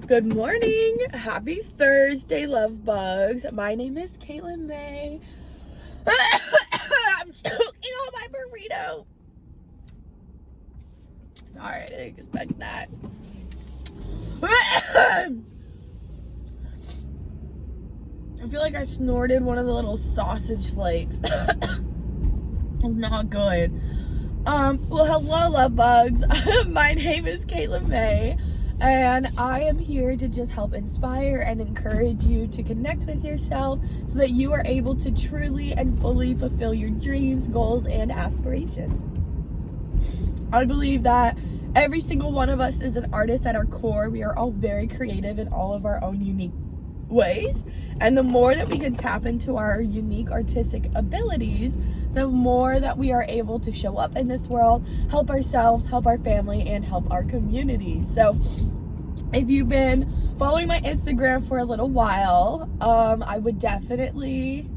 Good morning. Happy Thursday, love bugs. My name is Katlynn Mae. I'm choking on my burrito. Sorry, I didn't expect that. I feel like I snorted one of the little sausage flakes. It's not good. Well, hello, love bugs. My name is Katlynn Mae. And I am here to just help inspire and encourage you to connect with yourself so that you are able to truly and fully fulfill your dreams, goals, and aspirations. I believe that every single one of us is an artist at our core. We are all very creative in all of our own unique ways. And the more that we can tap into our unique artistic abilities, the more that we are able to show up in this world, help ourselves, help our family, and help our community. So if you've been following my Instagram for a little while, I would definitely,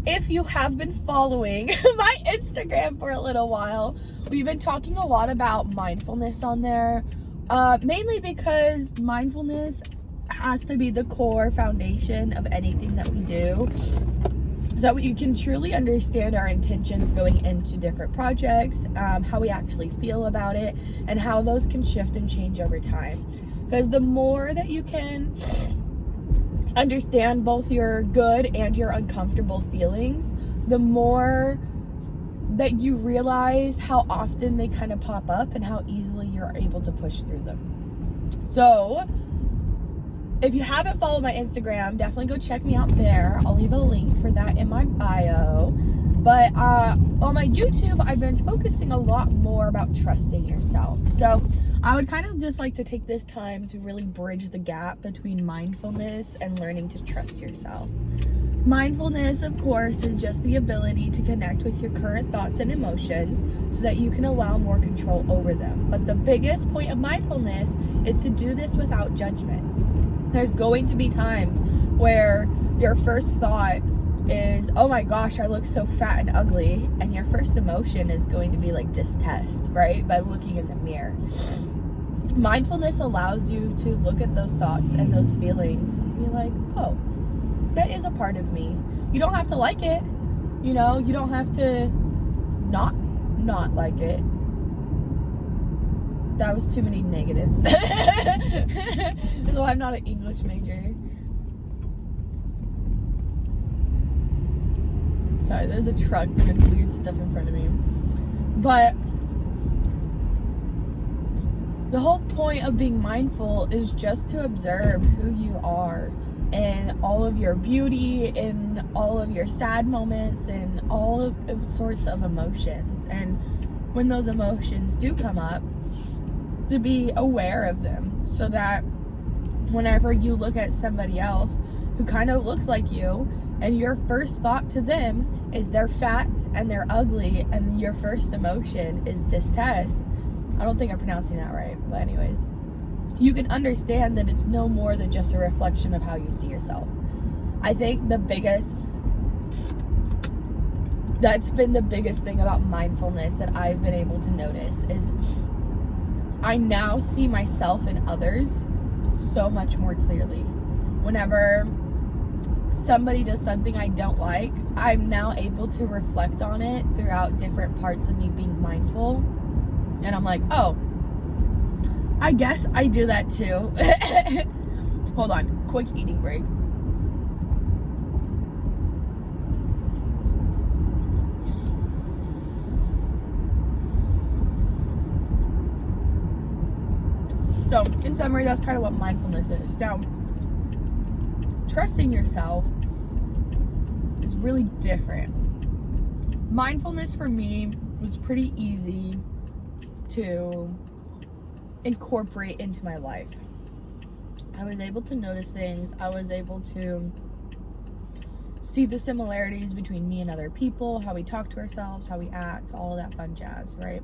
if you have been following my Instagram for a little while, we've been talking a lot about mindfulness on there, mainly because mindfulness has to be the core foundation of anything that we do, so that you can truly understand our intentions going into different projects, how we actually feel about it, and how those can shift and change over time. Because the more that you can understand both your good and your uncomfortable feelings, the more that you realize how often they kind of pop up and how easily you're able to push through them. So if you haven't followed my Instagram, definitely go check me out there. I'll leave a link for that in my bio. But on my YouTube, I've been focusing a lot more about trusting yourself. So I would kind of just like to take this time to really bridge the gap between mindfulness and learning to trust yourself. Mindfulness, of course, is just the ability to connect with your current thoughts and emotions so that you can allow more control over them. But the biggest point of mindfulness is to do this without judgment. There's going to be times where your first thought is, oh my gosh, I look so fat and ugly. And your first emotion is going to be like disgust, right? By looking in the mirror. Mindfulness allows you to look at those thoughts and those feelings and be like, oh, that is a part of me. You don't have to like it. You know, you don't have to not like it. That was too many negatives. That's why I'm not an English major. Sorry, there's a truck doing weird stuff in front of me. But the whole point of being mindful is just to observe who you are and all of your beauty and all of your sad moments and all of sorts of emotions. And when those emotions do come up, to be aware of them so that whenever you look at somebody else who kind of looks like you and your first thought to them is they're fat and they're ugly and your first emotion is disgust. I don't think I'm pronouncing that right, but anyways, you can understand that it's no more than just a reflection of how you see yourself. I think that's been the biggest thing about mindfulness that I've been able to notice is I now see myself and others so much more clearly. Whenever somebody does something I don't like, I'm now able to reflect on it throughout different parts of me being mindful. And I'm like, oh, I guess I do that too. Hold on, quick eating break. So, in summary, that's kind of what mindfulness is. Now, trusting yourself is really different. Mindfulness for me was pretty easy to incorporate into my life. I was able to notice things. I was able to see the similarities between me and other people, how we talk to ourselves, how we act, all of that fun jazz, right?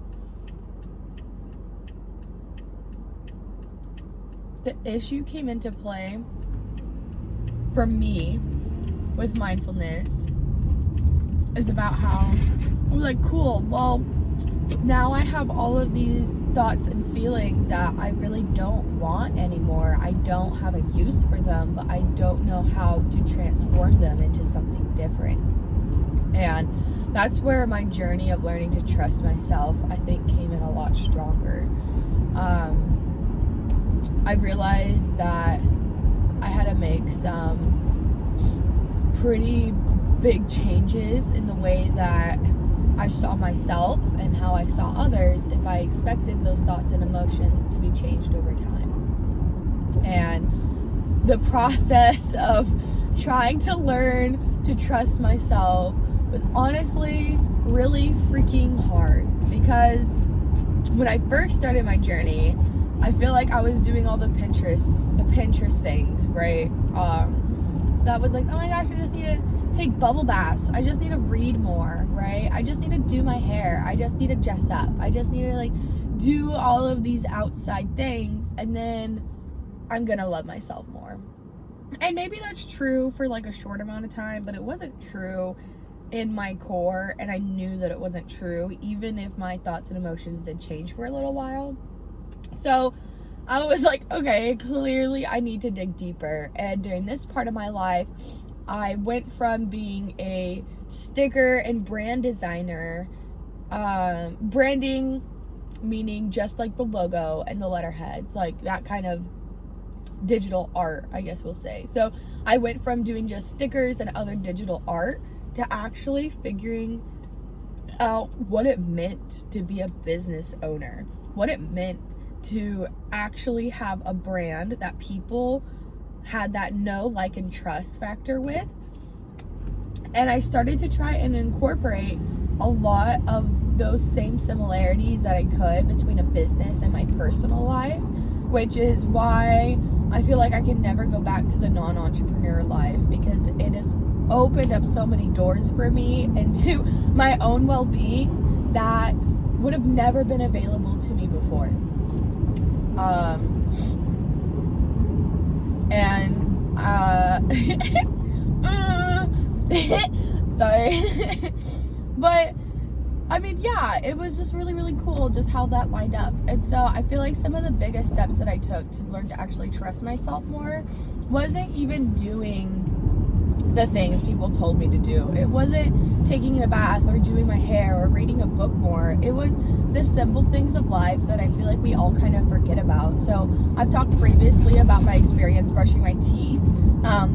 The issue came into play for me with mindfulness is about how I was like, cool, well, now I have all of these thoughts and feelings that I really don't want anymore. I don't have a use for them, but I don't know how to transform them into something different. And that's where my journey of learning to trust myself, I think, came in a lot stronger. I realized that I had to make some pretty big changes in the way that I saw myself and how I saw others if I expected those thoughts and emotions to be changed over time. And the process of trying to learn to trust myself was honestly really freaking hard, because when I first started my journey, I feel like I was doing all the Pinterest things, right? So that was like, oh my gosh, I just need to take bubble baths. I just need to read more, right? I just need to do my hair. I just need to dress up. I just need to do all of these outside things, and then I'm gonna love myself more. And maybe that's true for a short amount of time, but it wasn't true in my core, and I knew that it wasn't true, even if my thoughts and emotions did change for a little while. So I was like, okay, clearly I need to dig deeper. And during this part of my life, I went from being a sticker and brand designer, branding meaning just the logo and the letterheads, that kind of digital art, I guess we'll say. So I went from doing just stickers and other digital art to actually figuring out what it meant to be a business owner, what it meant to actually have a brand that people had that know, like, and trust factor with. And I started to try and incorporate a lot of those same similarities that I could between a business and my personal life, which is why I feel like I can never go back to the non-entrepreneur life, because it has opened up so many doors for me into my own well-being that would have never been available to me before. Sorry. But I mean, yeah, it was just really, really cool just how that lined up. And so I feel like some of the biggest steps that I took to learn to actually trust myself more wasn't even doing the things people told me to do. It wasn't taking a bath or doing my hair or reading a book more. It was the simple things of life that I feel like we all kind of forget about. So I've talked previously about my experience brushing my teeth.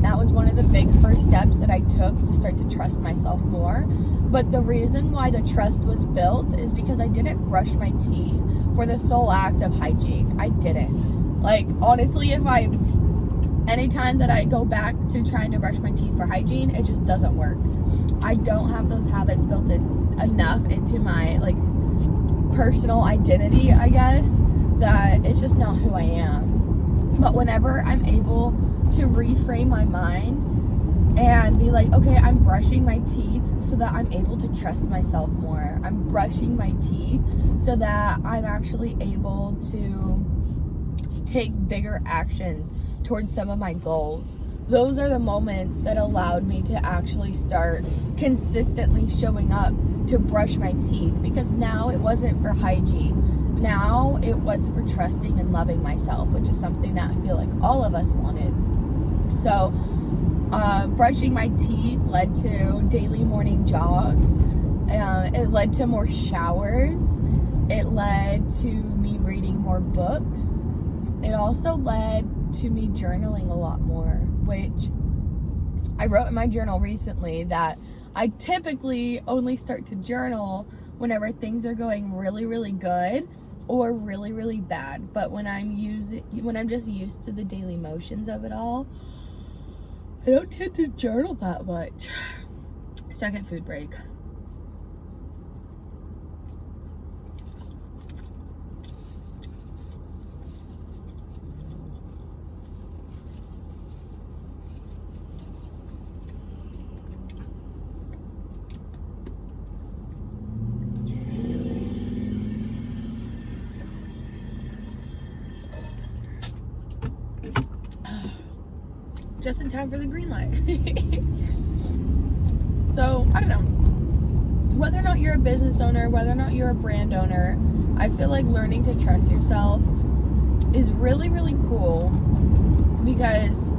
That was one of the big first steps that I took to start to trust myself more. But the reason why the trust was built is because I didn't brush my teeth for the sole act of hygiene. I didn't. Honestly, anytime that I go back to trying to brush my teeth for hygiene, it just doesn't work. I don't have those habits built in enough into my personal identity, I guess, that it's just not who I am. But whenever I'm able to reframe my mind and be like, okay, I'm brushing my teeth so that I'm able to trust myself more. I'm brushing my teeth so that I'm actually able to take bigger actions towards some of my goals. Those are the moments that allowed me to actually start consistently showing up to brush my teeth, because now it wasn't for hygiene. Now it was for trusting and loving myself, which is something that I feel like all of us wanted. So brushing my teeth led to daily morning jogs. It led to more showers. It led to me reading more books. It also led to me journaling a lot more, which I wrote in my journal recently that I typically only start to journal whenever things are going really, really good or really, really bad. But when I'm just used to the daily motions of it all, I don't tend to journal that much. Second food break. Just in time for the green light. So, I don't know. whether or not you're a business owner, whether or not you're a brand owner, I feel like learning to trust yourself is really, really cool, because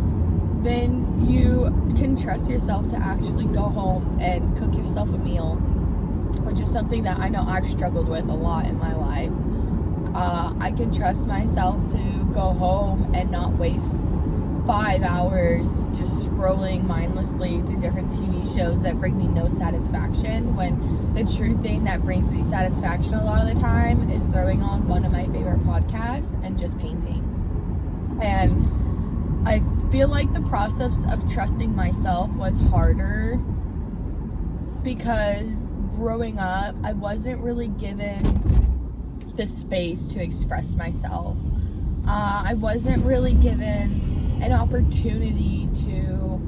then you can trust yourself to actually go home and cook yourself a meal, which is something that I know I've struggled with a lot in my life. I can trust myself to go home and not waste 5 hours just scrolling mindlessly through different TV shows that bring me no satisfaction, when the true thing that brings me satisfaction a lot of the time is throwing on one of my favorite podcasts and just painting. And I feel like the process of trusting myself was harder because growing up, I wasn't really given the space to express myself. I wasn't really given an opportunity to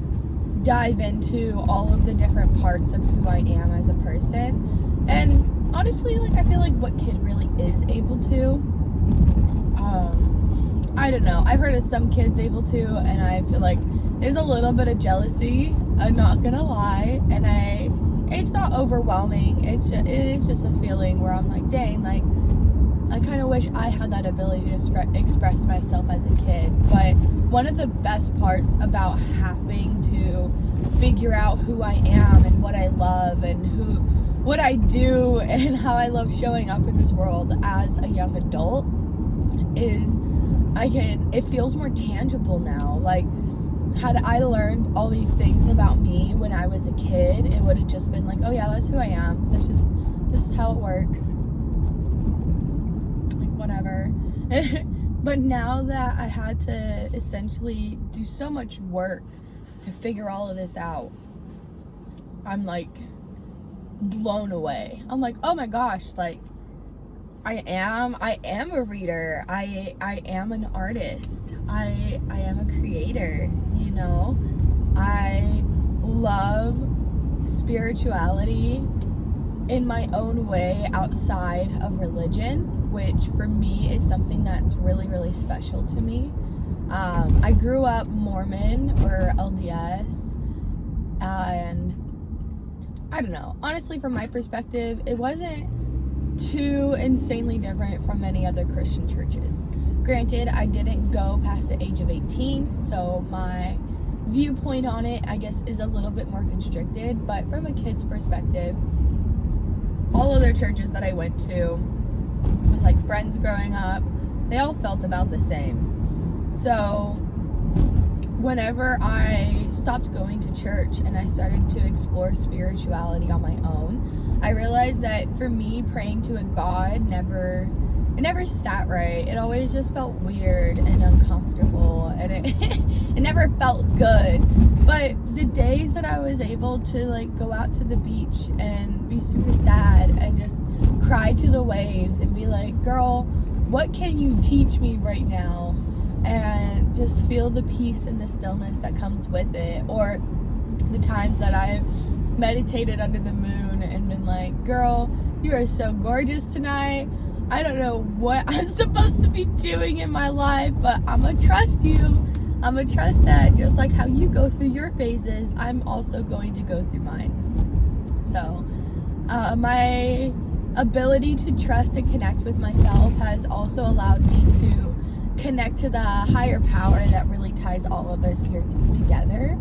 dive into all of the different parts of who I am as a person. And honestly, like, I feel like what kid really is able to? I don't know. I've heard of some kids able to, and I feel like there's a little bit of jealousy. I'm not gonna lie, and it's not overwhelming. It is just a feeling where I'm like, dang, like, I kind of wish I had that ability to express myself as a kid. But one of the best parts about having to figure out who I am and what I love and what I do and how I love showing up in this world as a young adult is it feels more tangible now. Like, had I learned all these things about me when I was a kid, it would have just been like, oh yeah, that's who I am. This is how it works. Whatever. But now that I had to essentially do so much work to figure all of this out, I'm like blown away. I'm like, oh my gosh, like I am a reader. I am an artist. I am a creator, you know. I love spirituality in my own way outside of religion, which for me is something that's really, really special to me. I grew up Mormon or LDS, and I don't know. Honestly, from my perspective, it wasn't too insanely different from many other Christian churches. Granted, I didn't go past the age of 18, so my viewpoint on it, I guess, is a little bit more constricted, but from a kid's perspective, all other churches that I went to with like friends growing up, they all felt about the same. So whenever I stopped going to church and I started to explore spirituality on my own, I realized that for me, praying to a God never sat right. It always just felt weird and uncomfortable, and it never felt good. But the days that I was able to like go out to the beach and be super sad and just cry to the waves and be like, girl, what can you teach me right now? And just feel the peace and the stillness that comes with it. Or the times that I've meditated under the moon and been like, girl, you are so gorgeous tonight. I don't know what I'm supposed to be doing in my life, but I'm gonna trust you. I'm gonna trust that just like how you go through your phases, I'm also going to go through mine. So my ability to trust and connect with myself has also allowed me to connect to the higher power that really ties all of us here together.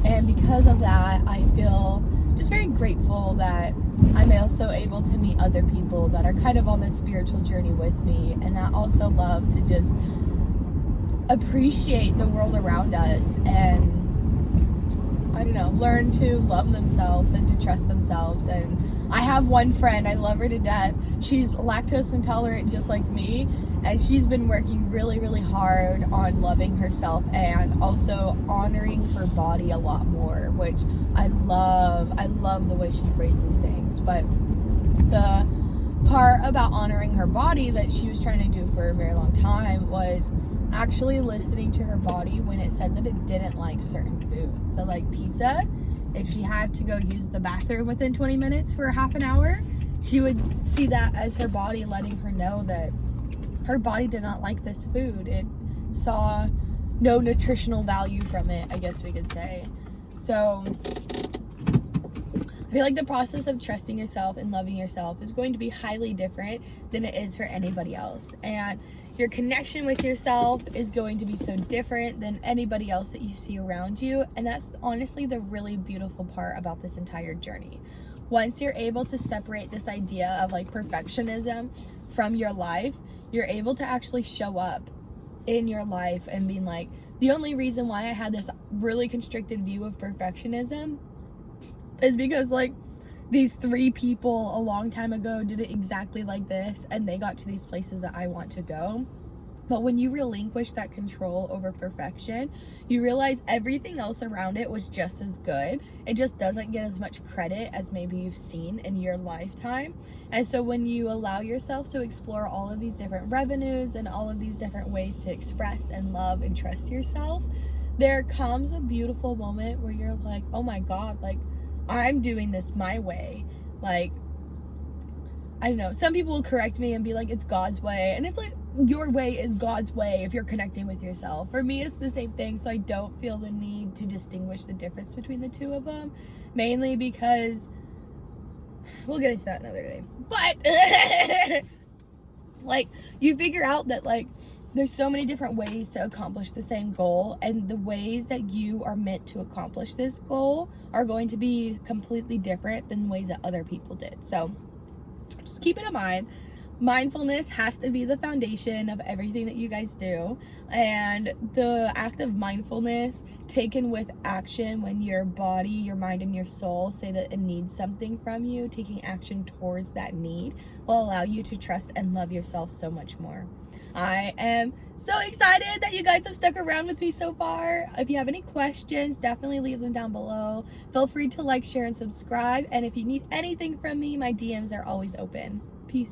And because of that, I feel just very grateful that I'm also able to meet other people that are kind of on this spiritual journey with me, and that also love to just appreciate the world around us and, I don't know, learn to love themselves and to trust themselves. And I have one friend, I love her to death. She's lactose intolerant just like me, and she's been working really, really hard on loving herself and also honoring her body a lot more, which I love. I love the way she phrases things. But the part about honoring her body that she was trying to do for a very long time was actually listening to her body when it said that it didn't like certain foods. So like pizza, if she had to go use the bathroom within 20 minutes for a half an hour, she would see that as her body letting her know that her body did not like this food. It saw no nutritional value from it, I guess we could say. So feel like the process of trusting yourself and loving yourself is going to be highly different than it is for anybody else. And your connection with yourself is going to be so different than anybody else that you see around you. And that's honestly the really beautiful part about this entire journey. Once you're able to separate this idea of like perfectionism from your life, you're able to actually show up in your life and being like, the only reason why I had this really constricted view of perfectionism is because like these 3 people a long time ago did it exactly like this and they got to these places that I want to go. But when you relinquish that control over perfection, you realize everything else around it was just as good. It just doesn't get as much credit as maybe you've seen in your lifetime. And so when you allow yourself to explore all of these different revenues and all of these different ways to express and love and trust yourself, there comes a beautiful moment where you're like, oh my God, like I'm doing this my way. Like, I don't know, some people will correct me and be like, it's God's way. And it's like, your way is God's way if you're connecting with yourself. For me, it's the same thing. So I don't feel the need to distinguish the difference between the two of them. Mainly because, we'll get into that another day. But, like, you figure out that, like, there's so many different ways to accomplish the same goal, and the ways that you are meant to accomplish this goal are going to be completely different than ways that other people did. So just keep it in mind. Mindfulness has to be the foundation of everything that you guys do, and the act of mindfulness taken with action when your body, your mind, and your soul say that it needs something from you, taking action towards that need will allow you to trust and love yourself so much more. I am so excited that you guys have stuck around with me so far. If you have any questions, definitely leave them down below. Feel free to like, share, and subscribe. And if you need anything from me, my DMs are always open. Peace.